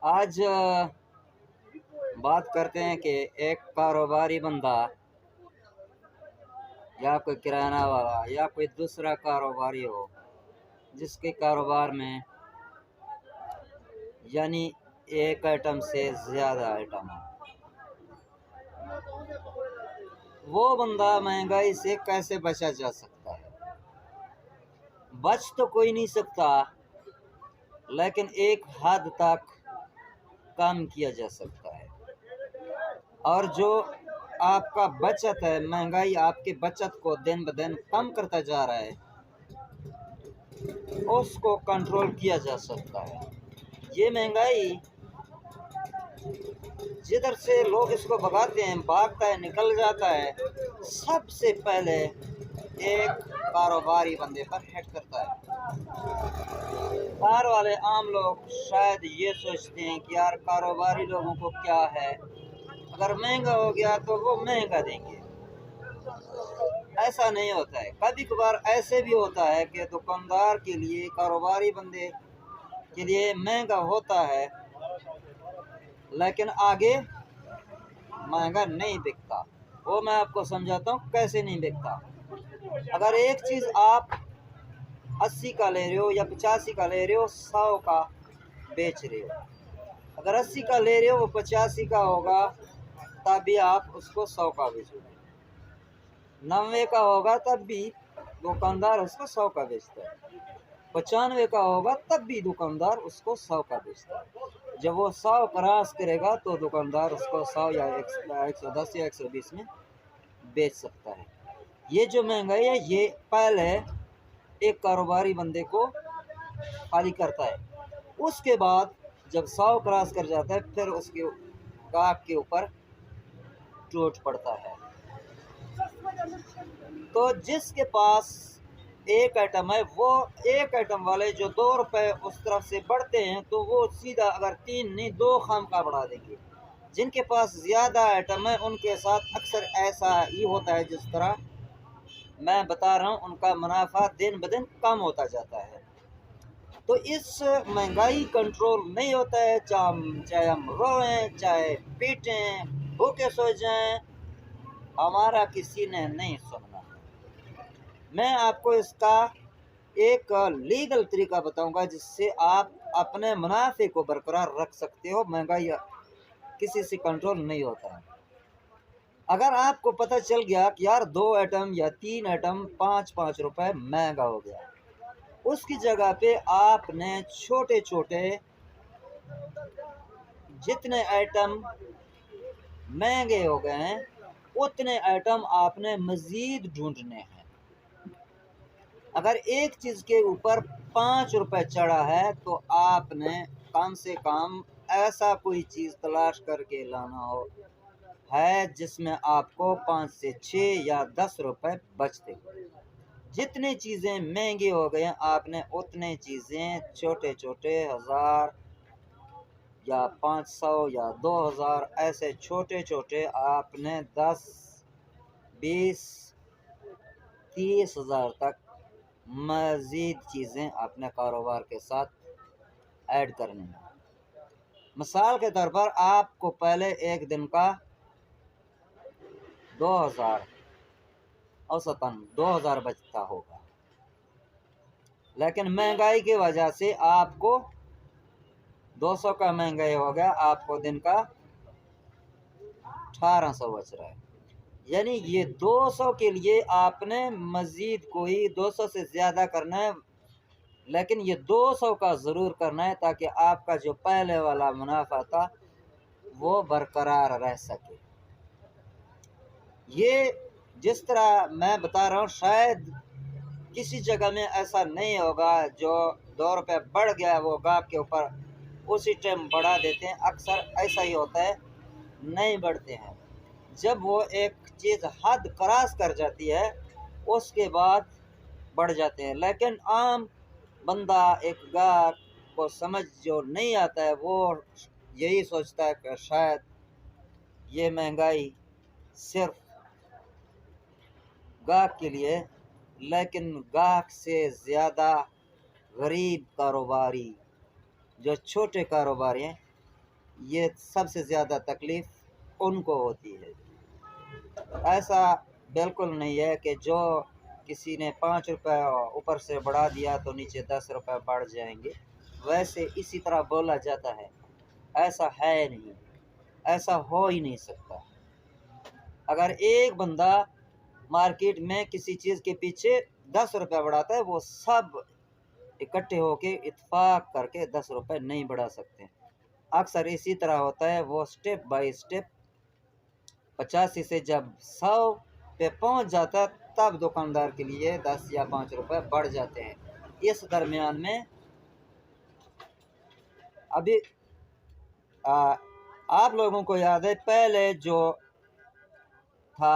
आज बात करते हैं कि एक कारोबारी बंदा या कोई किराना वाला या कोई दूसरा कारोबारी हो जिसके कारोबार में यानी एक आइटम से ज़्यादा आइटम हो, वो बंदा महंगाई से कैसे बचा जा सकता है। बच तो कोई नहीं सकता, लेकिन एक हद तक कम किया जा सकता है। और जो आपका बचत है, महंगाई आपके बचत को दिन ब दिन कम करता जा रहा है, उसको कंट्रोल किया जा सकता है। ये महंगाई जिधर से लोग इसको भगाते हैं, भागता है, निकल जाता है, सबसे पहले एक कारोबारी बंदे पर हिट करता है। बाहर वाले आम लोग शायद ये सोचते हैं कि यार कारोबारी लोगों को क्या है, अगर महंगा हो गया तो वो महंगा देंगे। ऐसा नहीं होता है। कभी कभार ऐसे भी होता है कि दुकानदार के लिए, कारोबारी बंदे के लिए महंगा होता है, लेकिन आगे महंगा नहीं बिकता। वो मैं आपको समझाता हूँ कैसे नहीं बिकता। अगर एक चीज़ आप 80 का ले रहे हो या 85 का ले रहे हो, 100 का बेच रहे हो। अगर 80 का ले रहे हो, वो 85 का होगा, तभी आप उसको 100 का बेचोगे। 90 का होगा तब भी दुकानदार उसको 100 का बेचता है। 95 का होगा तब भी दुकानदार उसको 100 का बेचता है। जब वो 100 क्रॉस करेगा तो दुकानदार उसको 100 या 110 या 120 में बेच सकता है। ये जो महंगाई है, ये पहले एक कारोबारी बंदे को खाली करता है। उसके बाद जब 100 क्रॉस कर जाता है, फिर उसके गाहक के ऊपर टूट पड़ता है। तो जिसके पास एक आइटम है, वो एक आइटम वाले जो 2 रुपए उस तरफ से बढ़ते हैं, तो वो सीधा अगर 3 नहीं 2 खामखा बढ़ा देंगे। जिनके पास ज़्यादा आइटम है, उनके साथ अक्सर ऐसा ही होता है जिस तरह मैं बता रहा हूँ, उनका मुनाफा दिन ब दिन कम होता जाता है। तो इस महंगाई कंट्रोल नहीं होता है, चाहे हम रोएं, चाहे पीटें, भूखे सो जाएं, हमारा किसी ने नहीं सुनना। मैं आपको इसका एक लीगल तरीका बताऊंगा जिससे आप अपने मुनाफे को बरकरार रख सकते हो। महंगाई किसी से कंट्रोल नहीं होता है। अगर आपको पता चल गया कि यार 2 आइटम या 3 आइटम 5-5 रुपए महंगा हो गया, उसकी जगह पे आपने छोटे छोटे जितने आइटम महंगे हो गए हैं, उतने आइटम आपने मज़ीद ढूंढने हैं। अगर एक चीज़ के ऊपर 5 रुपए चढ़ा है, तो आपने कम से कम ऐसा कोई चीज़ तलाश करके लाना हो है जिसमें आपको 5 से 6 या 10 रुपए बचते। जितनी चीज़ें महंगी हो गई हैं, आपने उतने चीज़ें छोटे छोटे 1000 या 500 या 2000 ऐसे छोटे छोटे आपने 10, 20, 30 हज़ार तक मज़ीद चीज़ें अपने कारोबार के साथ ऐड करनी है। मिसाल के तौर पर आपको पहले एक दिन का 2000 औसतन 2000 बचता होगा, लेकिन महंगाई की वजह से आपको 200 का महंगाई हो गया, आपको दिन का 1800 बच रहा है। यानी ये 200 के लिए आपने मज़ीद कोई 200 से ज़्यादा करना है, लेकिन ये 200 का ज़रूर करना है ताकि आपका जो पहले वाला मुनाफा था वो बरकरार रह सके। ये जिस तरह मैं बता रहा हूँ, शायद किसी जगह में ऐसा नहीं होगा। जो 2 रुपये बढ़ गया वो गाहक के ऊपर उसी टाइम बढ़ा देते हैं। अक्सर ऐसा ही होता है, नहीं बढ़ते हैं। जब वो एक चीज़ हद क्रॉस कर जाती है, उसके बाद बढ़ जाते हैं। लेकिन आम बंदा, एक गाहक को समझ जो नहीं आता है, वो यही सोचता है कि शायद ये महंगाई सिर्फ गाहक के लिए, लेकिन गाहक से ज़्यादा गरीब कारोबारी, जो छोटे कारोबारी हैं, ये सबसे ज़्यादा तकलीफ़ उनको होती है। ऐसा बिल्कुल नहीं है कि जो किसी ने 5 रुपए ऊपर से बढ़ा दिया तो नीचे 10 रुपए बढ़ जाएंगे। वैसे इसी तरह बोला जाता है, ऐसा है नहीं, ऐसा हो ही नहीं सकता। अगर एक बंदा मार्केट में किसी चीज़ के पीछे 10 रुपए बढ़ाता है, वो सब इकट्ठे होके इत्तेफाक करके 10 रुपए नहीं बढ़ा सकते। अक्सर इसी तरह होता है, वो स्टेप बाय स्टेप 85 से जब 100 पे पहुंच जाता है, तब दुकानदार के लिए 10 या 5 रुपए बढ़ जाते हैं। इस दरमियान में अभी आप लोगों को याद है, पहले जो था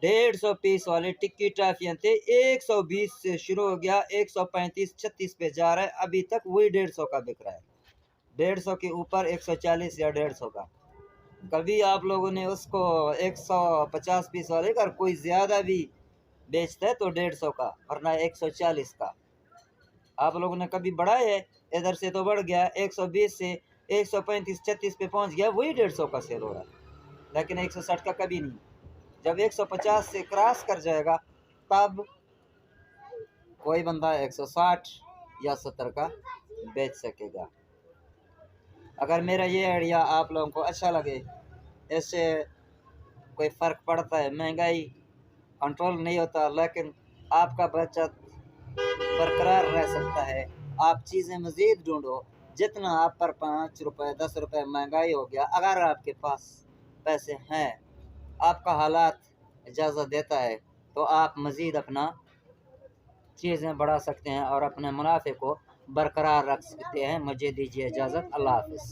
150 पीस वाले टिक्की टॉफियाँ थे, 120 से शुरू हो गया, 135-36 पे जा रहा है, अभी तक वही 150 का बिक रहा है। 150 के ऊपर 140 या 150 का। कभी आप लोगों ने उसको 150 पीस वाले का, कोई ज़्यादा भी बेचता है तो 150 का, वरना 140 का। आप लोगों ने कभी बढ़ाया है? इधर से तो बढ़ गया, 120 से 135-36 पे पहुंच गया, वही 150 का सेल हो रहा है, लेकिन 160 का कभी नहीं। जब 150 से क्रॉस कर जाएगा, तब कोई बंदा 160 या 70 का बेच सकेगा। अगर मेरा ये आइडिया आप लोगों को अच्छा लगे, इससे कोई फ़र्क पड़ता है, महंगाई कंट्रोल नहीं होता, लेकिन आपका बचत बरकरार रह सकता है। आप चीज़ें मज़ीद ढूंढो, जितना आप पर 5 रुपए 10 रुपए महंगाई हो गया, अगर आपके पास पैसे हैं, आपका हालात इजाज़त देता है, तो आप मज़ीद अपना चीज़ें बढ़ा सकते हैं और अपने मुनाफे को बरकरार रख सकते हैं। मुझे दीजिए इजाज़त। अल्लाह हाफ़िज़।